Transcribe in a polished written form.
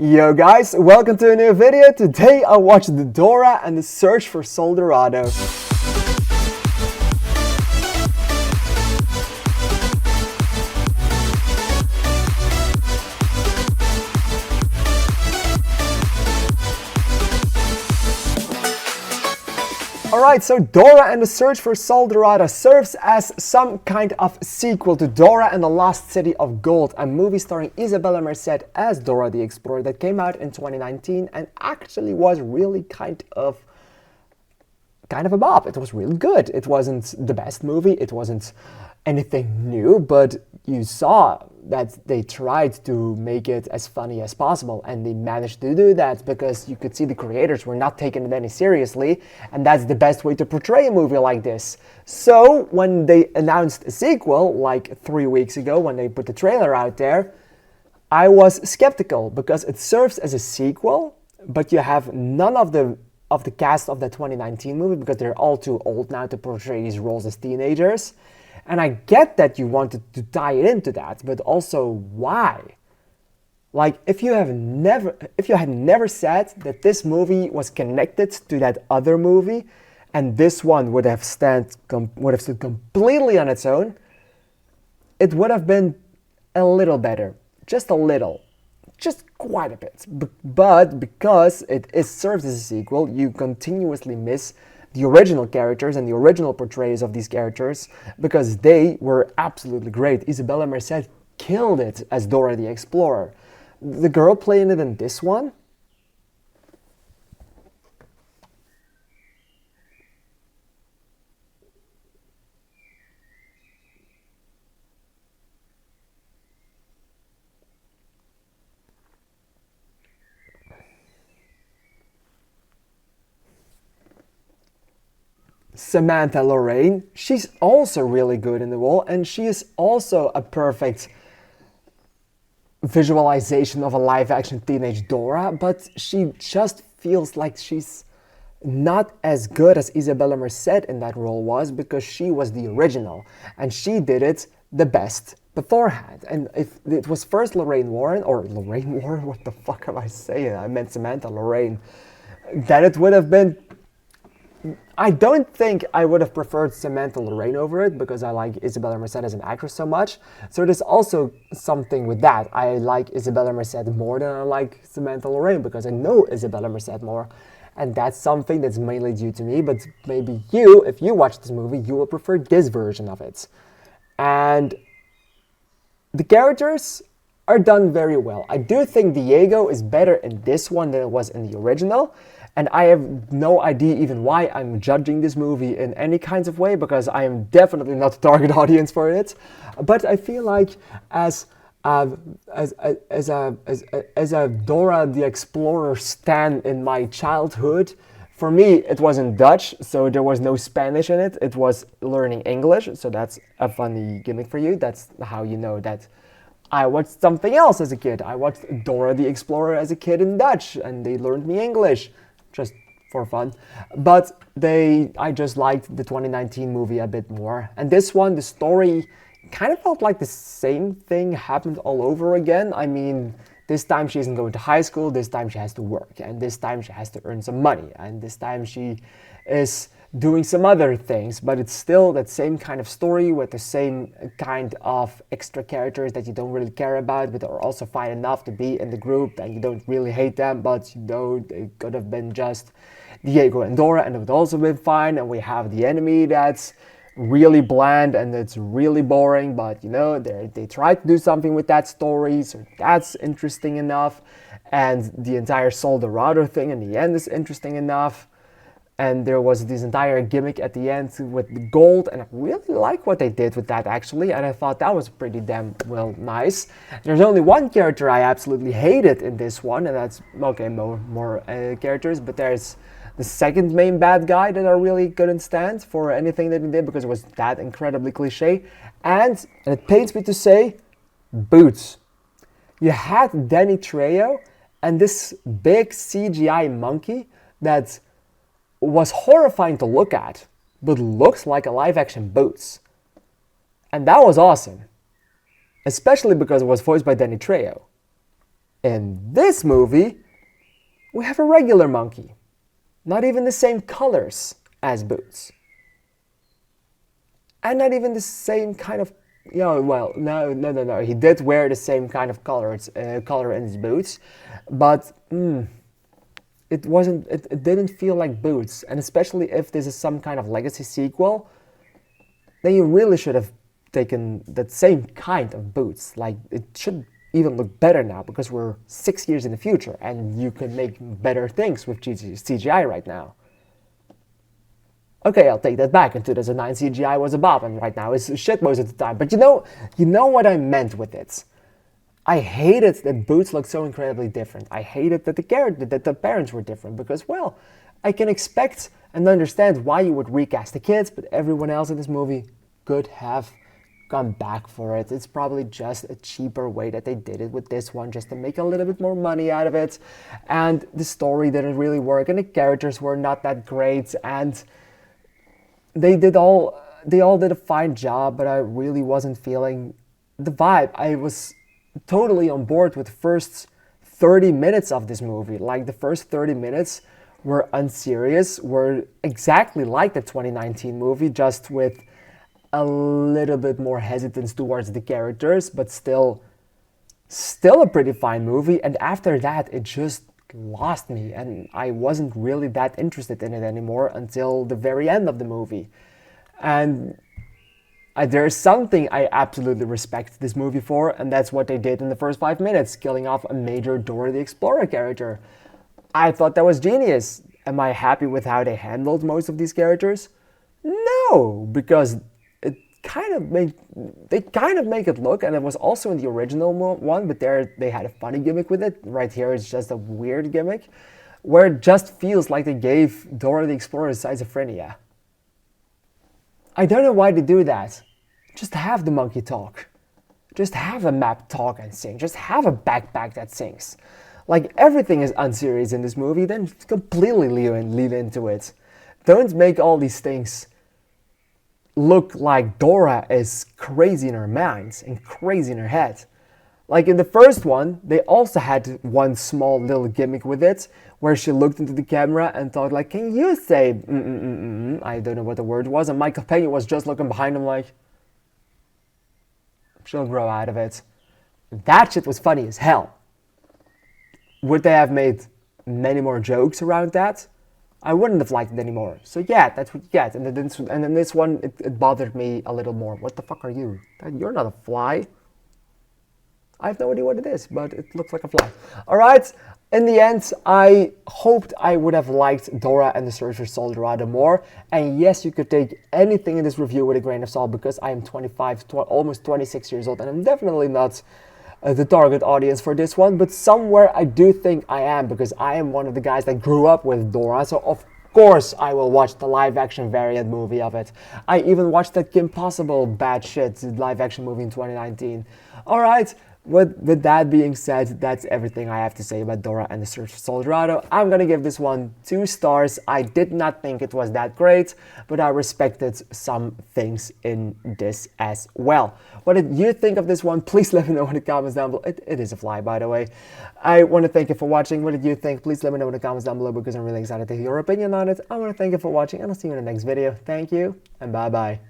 Yo guys, welcome to a new video. Today I watched the Dora and the Search for Dorado. Alright, so Dora and the Search for Dorado serves as some kind of sequel to Dora and the Lost City of Gold, a movie starring Isabella Merced as Dora the Explorer that came out in 2019 and actually was really kind of a bop. It was really good. It wasn't the best movie, it wasn't anything new, but you saw that they tried to make it as funny as possible, and they managed to do that because you could see the creators were not taking it any seriously, and that's the best way to portray a movie like this. So when they announced a sequel like 3 weeks ago, when they put the trailer out there, I was skeptical because it serves as a sequel, but you have none of the cast of the 2019 movie because they're all too old now to portray these roles as teenagers. And I get that you wanted to tie it into that, but also why? Like, if you had never said that this movie was connected to that other movie, and this one would have stood completely on its own, it would have been a little better, just a little, just quite a bit. But because it serves as a sequel, you continuously miss the original characters and the original portrayals of these characters because they were absolutely great. Isabella Merced killed it as Dora the Explorer. The girl playing it in this one, Samantha Lorraine, she's also really good in the role, and she is also a perfect visualization of a live-action teenage Dora, but she just feels like she's not as good as Isabella Merced in that role was because she was the original, and she did it the best beforehand. And if it was first Lorraine Warren, what the fuck am I saying? I meant Samantha Lorraine. Then it would have been... I don't think I would have preferred Samantha Lorraine over it because I like Isabella Merced as an actress so much. So there's also something with that. I like Isabella Merced more than I like Samantha Lorraine because I know Isabella Merced more. And that's something that's mainly due to me, but maybe you, if you watch this movie, you will prefer this version of it. And the characters are done very well. I do think Diego is better in this one than it was in the original. And I have no idea even why I'm judging this movie in any kinds of way, because I am definitely not the target audience for it. But I feel like as a Dora the Explorer stan in my childhood, for me it was in Dutch, so there was no Spanish in it. It was learning English, so that's a funny gimmick for you. That's how you know that I watched something else as a kid. I watched Dora the Explorer as a kid in Dutch, and they learned me English. Just for fun. But I just liked the 2019 movie a bit more. And this one, the story kind of felt like the same thing happened all over again. I mean, this time she isn't going to high school, this time she has to work, and this time she has to earn some money, and this time she is doing some other things, but it's still that same kind of story with the same kind of extra characters that you don't really care about, but are also fine enough to be in the group, and you don't really hate them, but you know they could have been just Diego and Dora, and it would also been fine. And we have the enemy that's really bland and it's really boring, but you know they try to do something with that story, so that's interesting enough. And the entire Dorado thing in the end is interesting enough. And there was this entire gimmick at the end with the gold, and I really like what they did with that actually, and I thought that was pretty damn well nice. There's only one character I absolutely hated in this one, and that's, okay, more characters, but there's the second main bad guy that I really couldn't stand for anything that he did because it was that incredibly cliche. And it pains me to say, Boots. You had Danny Trejo and this big CGI monkey that was horrifying to look at, but looks like a live-action Boots. And that was awesome. Especially because it was voiced by Danny Trejo. In this movie, we have a regular monkey. Not even the same colors as Boots. And not even the same kind of, well, no. He did wear the same kind of color in his boots, but it didn't feel like Boots. And especially if this is some kind of legacy sequel, then you really should have taken that same kind of Boots. Like, it should even look better now because we're 6 years in the future and you can make better things with CGI right now. Okay, I'll take that back. In 2009, CGI was a bop, and right now it's shit most of the time. But you know what I meant with it. I hated that Boots looked so incredibly different. I hated that the parents were different because, well, I can expect and understand why you would recast the kids, but everyone else in this movie could have gone back for it. It's probably just a cheaper way that they did it with this one, just to make a little bit more money out of it. And the story didn't really work, and the characters were not that great, and they all did a fine job, but I really wasn't feeling the vibe. I was totally on board with the first 30 minutes of this movie. Like, the first 30 minutes were unserious, were exactly like the 2019 movie, just with a little bit more hesitance towards the characters, but still a pretty fine movie. And after that, it just lost me, and I wasn't really that interested in it anymore until the very end of the movie. And there's something I absolutely respect this movie for, and that's what they did in the first 5 minutes, killing off a major Dora the Explorer character. I thought that was genius. Am I happy with how they handled most of these characters? No, because they kind of make it look, and it was also in the original one, but there they had a funny gimmick with it. Right here it's just a weird gimmick, where it just feels like they gave Dora the Explorer schizophrenia. I don't know why they do that. Just have the monkey talk. Just have a map talk and sing. Just have a backpack that sings. Like, everything is unserious in this movie, then completely lean into it. Don't make all these things look like Dora is crazy in her mind and crazy in her head. Like, in the first one, they also had one small little gimmick with it, where she looked into the camera and thought, like, can you say I don't know what the word was, and Michael Pena was just looking behind him like, she'll grow out of it. That shit was funny as hell. Would they have made many more jokes around that? I wouldn't have liked it anymore. So yeah, that's what you get. And then this one, it bothered me a little more. What the fuck are you? You're not a fly. I have no idea what it is, but it looks like a fly. Alright, in the end, I hoped I would have liked Dora and the Search for Soul Dorado more. And yes, you could take anything in this review with a grain of salt, because I am 25, almost 26 years old, and I'm definitely not the target audience for this one, but somewhere I do think I am, because I am one of the guys that grew up with Dora, so of course I will watch the live-action variant movie of it. I even watched that Kim Possible bad shit live-action movie in 2019. Alright, with that being said, that's everything I have to say about Dora and the Search for Soul Dorado. I'm gonna give this one 2 stars. I did not think it was that great, but I respected some things in this as well. What did you think of this one? Please let me know in the comments down below. It is a fly, by the way. I want to thank you for watching. What did you think? Please let me know in the comments down below, because I'm really excited to hear your opinion on it. I want to thank you for watching, and I'll see you in the next video. Thank you, and bye-bye.